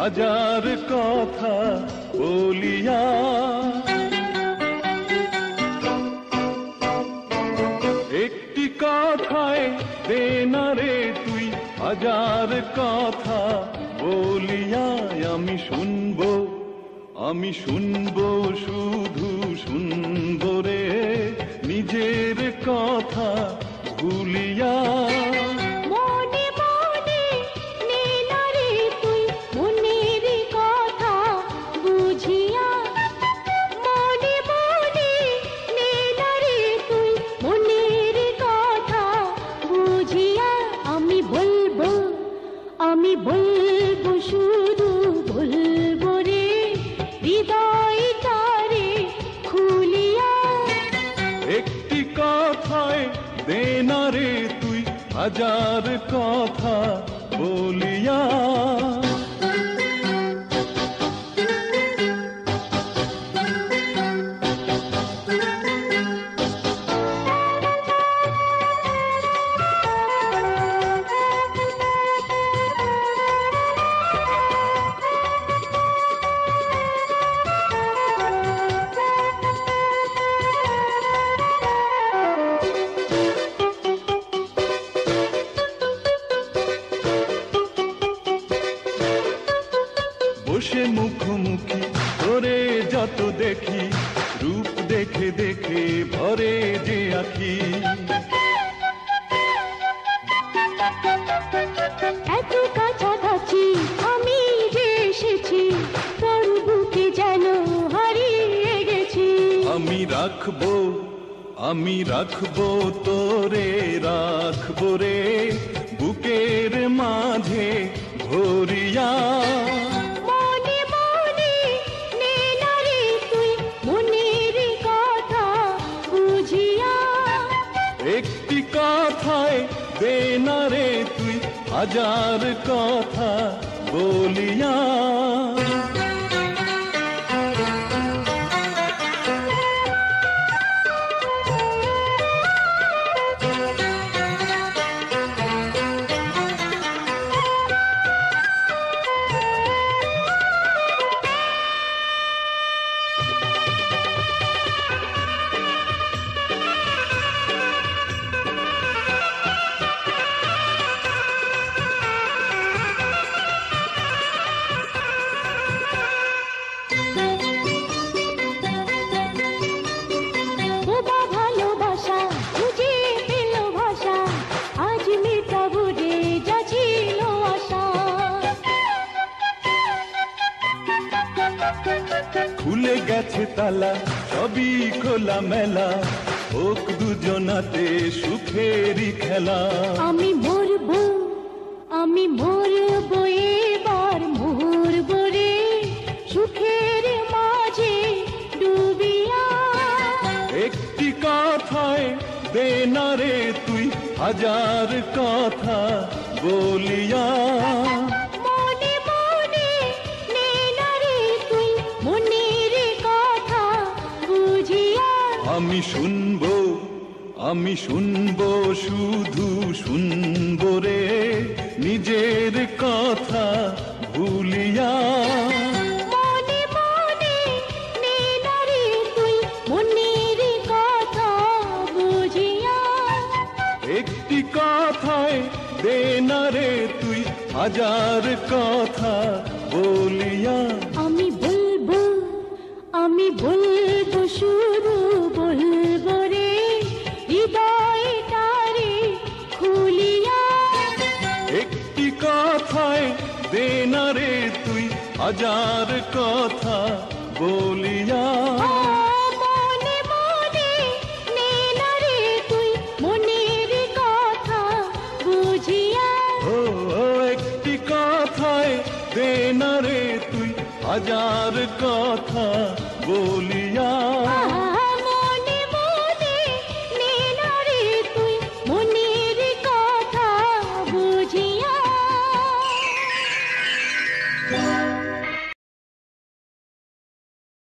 হাজার কথা বলিয়া। একটি কথায় দে না রে তুই হাজার কথা বলিয়া। আমি শুনবো শুধু শুনবো রে নিজের কথা ভুলিয়া। আমি বলবো শুধু বলবো রে হৃদয়টারে খুলিয়া। একটি কথায় দে না রে তুই হাজার কথা বলিয়া। বসে মুখোমুখি তোরে যত দেখি রূপ দেখে দেখে ভরে যে আখি। এত কাছাকাছি আমি যে এসেছি তোর বুকে যেন হারিয়ে গেছি। আমি রাখবো তোরে রাখবো রে বুকের মাঝে ভরিয়া। একটি কথায় দে না রে তুই হাজার কথা বলিয়া। খুলে গেছে তালা সবই খোলা মেলা হোক দুজনাতে সুখেরই খেলা। আমি মরবো এবার মরবো রে সুখের মাঝে ডুবিয়া। একটি কথায় দে না রে তুই হাজার কথা বলিয়া। আমি শুনবো শুধু শুনবো রে নিজের কথা ভুলিয়া। একটি কথায় দে না রে তুই হাজার কথা বলিয়া। আমি বলবো শুধু বলবো রে হৃদয়টারে খুলিয়া। একটি কথায় দে না রে তুই হাজার কথা বলিয়া। একটি কথায় দে না রে তুই হাজার কথা বলিয়া।